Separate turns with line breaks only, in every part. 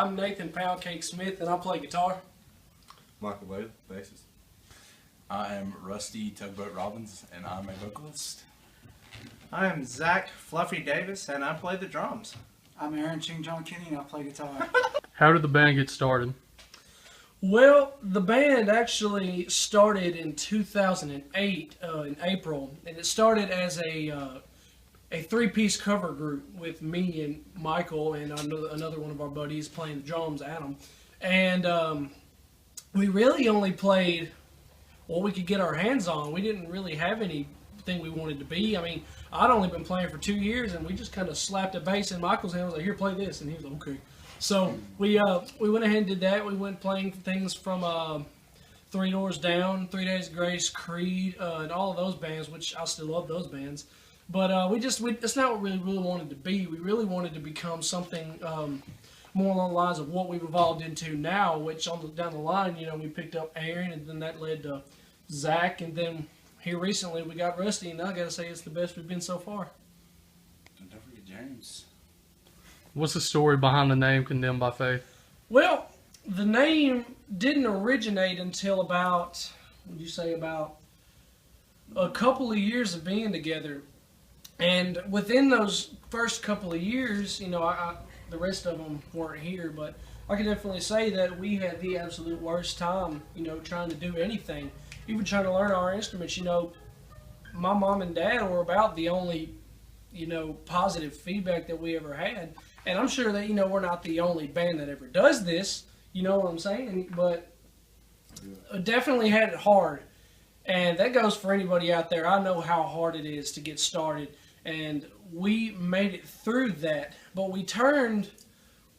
I'm Nathan Poundcake Smith, and I play guitar.
Michael Wade, bassist.
I am Rusty Tugboat Robbins, and I'm a vocalist.
I am Zach Fluffy Davis, and I play the drums.
I'm Aaron Ching John Kenny, and I play guitar.
How did the band get started?
Well, the band actually started in 2008 in April, and it started as a three-piece cover group with me and Michael and another one of our buddies playing the drums, Adam. And we really only played what we could get our hands on. We didn't really have anything we wanted to be. I mean, I'd only been playing for 2 years, and we just kind of slapped a bass in Michael's hand. I was like, here, play this. And he was like, okay. So we went ahead and did that. We went playing things from Three Doors Down, 3 Days of Grace, Creed, and all of those bands, which I still love those bands. But it's not what we really wanted to be. We really wanted to become something more along the lines of what we've evolved into now, which down the line, we picked up Aaron, and then that led to Zach, and then here recently we got Rusty, and I got to say it's the best we've been so far.
And don't forget James.
What's the story behind the name Condemned by Faith?
Well, the name didn't originate until about a couple of years of being together. And within those first couple of years, the rest of them weren't here, but I can definitely say that we had the absolute worst time, trying to do anything. Even trying to learn our instruments, my mom and dad were about the only, positive feedback that we ever had. And I'm sure that, we're not the only band that ever does this, you know what I'm saying? But definitely had it hard. And that goes for anybody out there. I know how hard it is to get started. And we made it through that. But we turned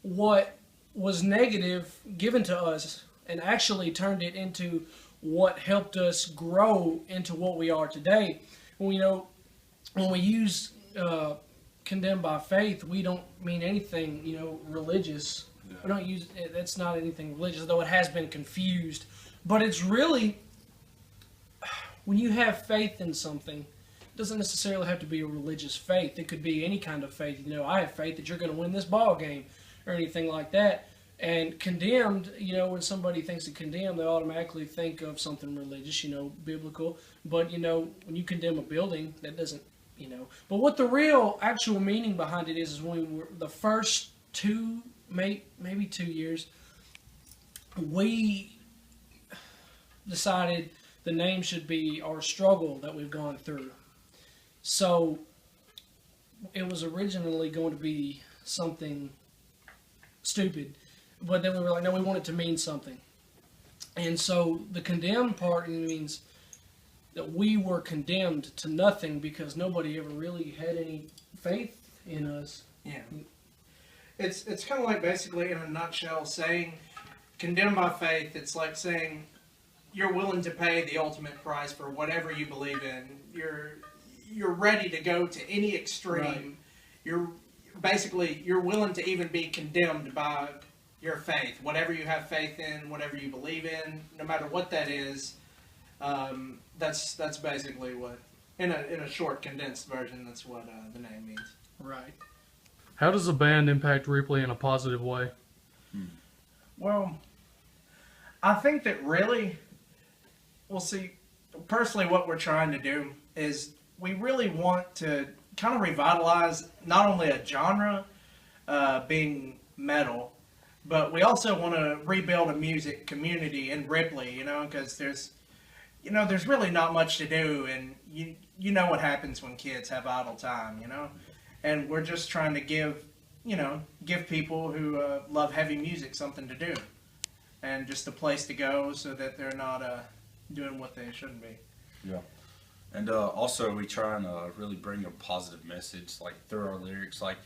what was negative given to us and actually turned it into what helped us grow into what we are today. When we use Condemned by Faith, we don't mean anything, religious. Yeah. We don't use that's not anything religious, though it has been confused. But it's really, when you have faith in something, it doesn't necessarily have to be a religious faith. It could be any kind of faith. I have faith that you're going to win this ball game or anything like that. And condemned, when somebody thinks of condemned, they automatically think of something religious, biblical. But, when you condemn a building, that doesn't, But what the real actual meaning behind it is when we were the first maybe 2 years, we decided the name should be our struggle that we've gone through. So it was originally going to be something stupid, but then we were like, no, we want it to mean something. And so the condemned part means that we were condemned to nothing because nobody ever really had any faith in us.
Yeah. It's kind of like, basically, in a nutshell, saying condemned by faith. It's like saying you're willing to pay the ultimate price for whatever you believe in. You're ready to go to any extreme. Right. You're willing to even be condemned by your faith. Whatever you have faith in, whatever you believe in, no matter what that is. That's basically what, in a short, condensed version, that's what the name means.
Right.
How does the band impact Ripley in a positive way?
Well, I think that really, personally what we're trying to do is we really want to kind of revitalize not only a genre, being metal, but we also want to rebuild a music community in Ripley, because there's really not much to do, and you know what happens when kids have idle time, and we're just trying to give people who love heavy music something to do, and just a place to go so that they're not doing what they shouldn't be.
Yeah. And also we try and really bring a positive message, like through our lyrics. Like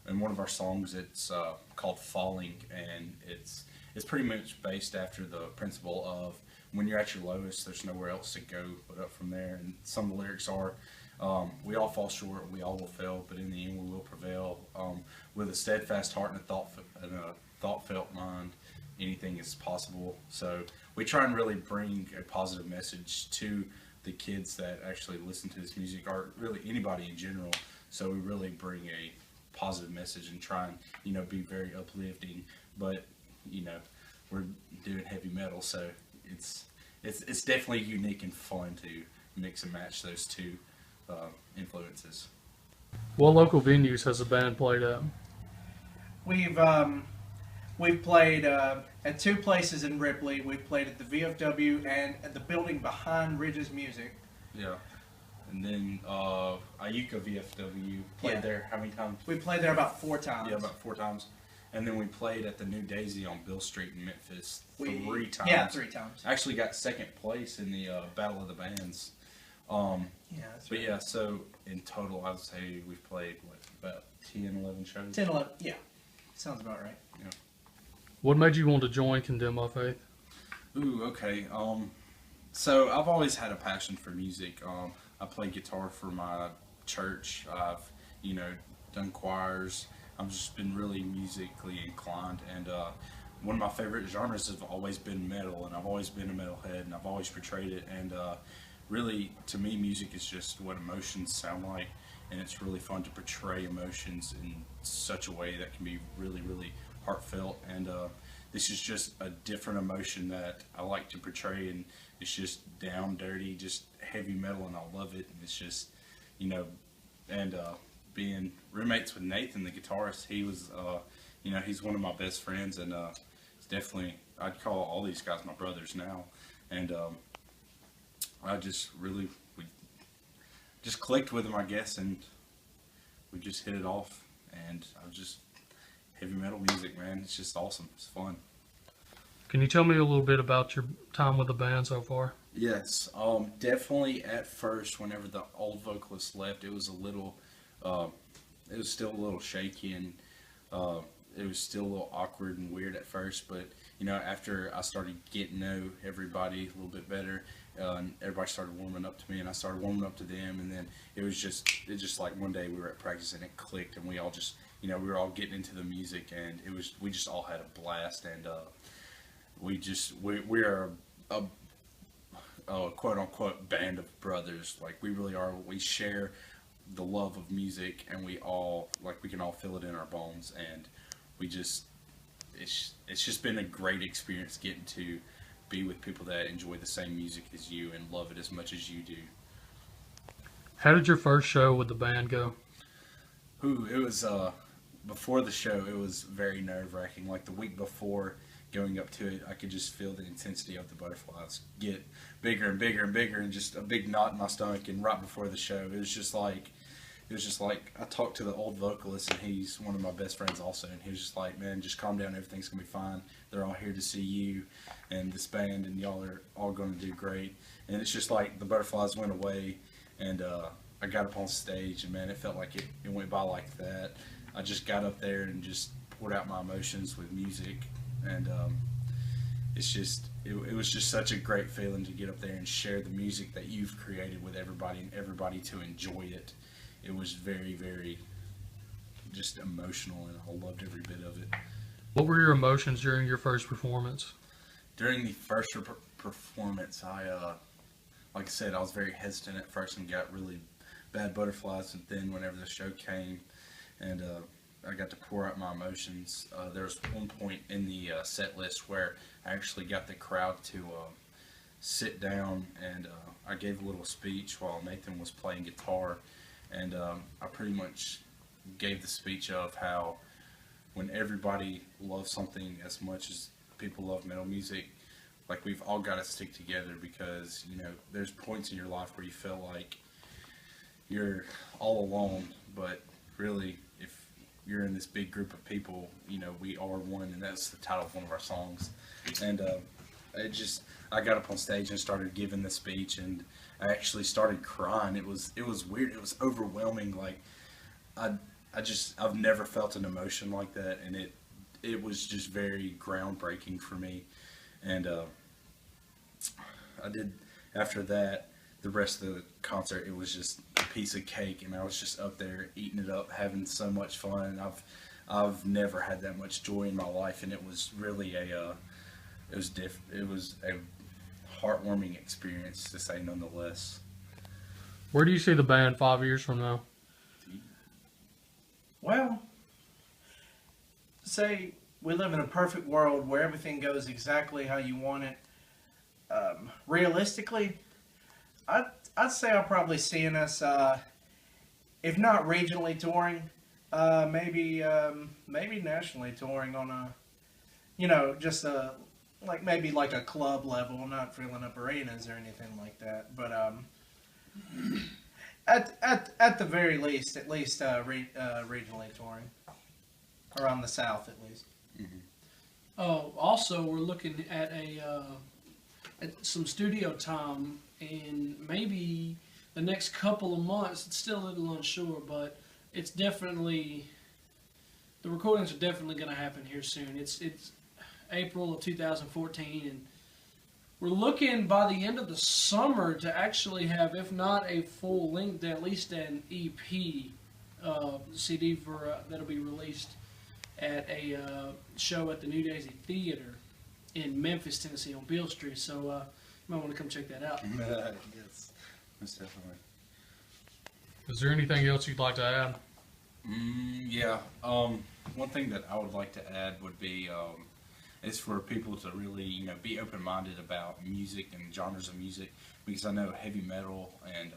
in one of our songs, it's called Falling, and it's pretty much based after the principle of when you're at your lowest, there's nowhere else to go but up from there. And some of the lyrics are, we all fall short, we all will fail, but in the end we will prevail. With a steadfast heart and a thought-felt mind, anything is possible. So we try and really bring a positive message to the kids that actually listen to this music, or really anybody in general. So we really bring a positive message and try and be very uplifting, but you know, we're doing heavy metal, so it's definitely unique and fun to mix and match those two influences.
What local venues has the band played at?
We've played at two places in Ripley. We've played at the VFW and at the building behind Ridge's Music.
Yeah. And then Iuka VFW played
Yeah.
there how many times?
We played there about 4 times.
Yeah, about 4 times. And then we played at the New Daisy on Bill Street in Memphis 3 times.
Yeah, 3 times.
Actually got second place in the Battle of the Bands.
Yeah, that's
But
right.
yeah, so in total, I would say we've played, what, about 10, 11 shows?
10, 11, yeah. Sounds about right.
What made you want to join Condemn My Faith?
Ooh, okay. So I've always had a passion for music. I play guitar for my church. I've, you know, done choirs. I've just been really musically inclined, and one of my favorite genres has always been metal, and I've always been a metalhead, and I've always portrayed it. And really, to me, music is just what emotions sound like, and it's really fun to portray emotions in such a way that can be really, really heartfelt. And this is just a different emotion that I like to portray, and it's just down, dirty, just heavy metal, and I love it. And it's just, you know, and being roommates with Nathan, the guitarist, he was, you know, he's one of my best friends, and it's definitely, I'd call all these guys my brothers now. And I just really, we just clicked with him, I guess, and we just hit it off. And I just, heavy metal music, man, it's just awesome. It's fun.
Can you tell me a little bit about your time with the band so far?
Yes, definitely at first, whenever the old vocalist left, it was a little, it was still a little shaky, and it was still a little awkward and weird at first, but, you know, after I started getting to know everybody a little bit better, and everybody started warming up to me, and I started warming up to them, and then it just like one day we were at practice and it clicked, and we all just, you know, we were all getting into the music, and we just all had a blast, and we are a quote unquote band of brothers. Like, we really are. We share the love of music, and we can all feel it in our bones, and it's just been a great experience getting to be with people that enjoy the same music as you and love it as much as you do.
How did your first show with the band go?
Ooh, it was before the show, it was very nerve-wracking. Like, the week before going up to it, I could just feel the intensity of the butterflies get bigger and bigger and bigger, and just a big knot in my stomach. And right before the show, it was just like I talked to the old vocalist, and he's one of my best friends also, and he was just like, man, just calm down, everything's gonna be fine. They're all here to see you and this band, and y'all are all gonna do great. And it's just like the butterflies went away, and I got up on stage, and man, it felt like it went by like that. I just got up there and just poured out my emotions with music, and it was just such a great feeling to get up there and share the music that you've created with everybody, and everybody to enjoy it. It was very, very just emotional, and I loved every bit of it.
What were your emotions during your first performance?
During the first performance, like I said, I was very hesitant at first and got really bad butterflies, and then whenever the show came, and I got to pour out my emotions, there was one point in the set list where I actually got the crowd to sit down, and I gave a little speech while Nathan was playing guitar, and I pretty much gave the speech of how when everybody loves something as much as people love metal music, like, we've all got to stick together, because, you know, there's points in your life where you feel like you're all alone, but really, if you're in this big group of people, you know, we are one, and that's the title of one of our songs. And I got up on stage and started giving the speech, and I actually started crying. It was weird. It was overwhelming. Like, I've never felt an emotion like that, and it was just very groundbreaking for me. And I did, after that, the rest of the concert, it was just a piece of cake, and I was just up there eating it up, having so much fun. I've never had that much joy in my life, and it was really it was a heartwarming experience, to say nonetheless.
Where do you see the band 5 years from now?
Well, say we live in a perfect world where everything goes exactly how you want it. Realistically, I'd say I'll probably seeing us, if not regionally touring, maybe nationally touring on a, just a maybe like a club level, not filling up arenas or anything like that. But at the very least, regionally touring around the South at least.
Also, we're looking at at some studio time in maybe the next couple of months. It's still a little unsure, but it's definitely, the recordings are definitely going to happen here soon. It's April of 2014, and we're looking by the end of the summer to actually have, if not a full length, at least an EP CD that'll be released at a show at the New Daisy Theater in Memphis, Tennessee on Beale Street. So you might want to come check that out.
Yes, most definitely.
Is there anything else you'd like to add?
Yeah. One thing that I would like to add would be is for people to really, be open-minded about music and genres of music, because I know heavy metal and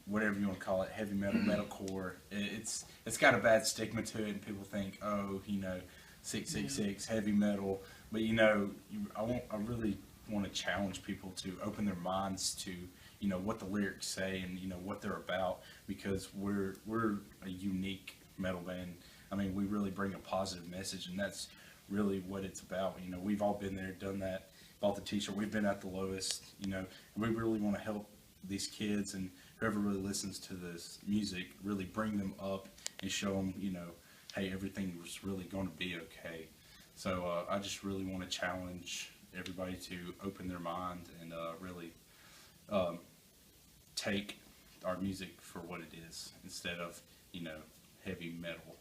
whatever you want to call it, heavy metal, metalcore, it's got a bad stigma to it, and people think, 666 heavy metal, but I really want to challenge people to open their minds to what the lyrics say and what they're about, because we're a unique metal band. I mean, we really bring a positive message, and that's really what it's about. We've all been there, done that, bought the t-shirt, we've been at the lowest, and we really want to help these kids and whoever really listens to this music, really bring them up and show them, hey, everything was really going to be okay. So I just really want to challenge everybody to open their mind and really take our music for what it is, instead of, heavy metal.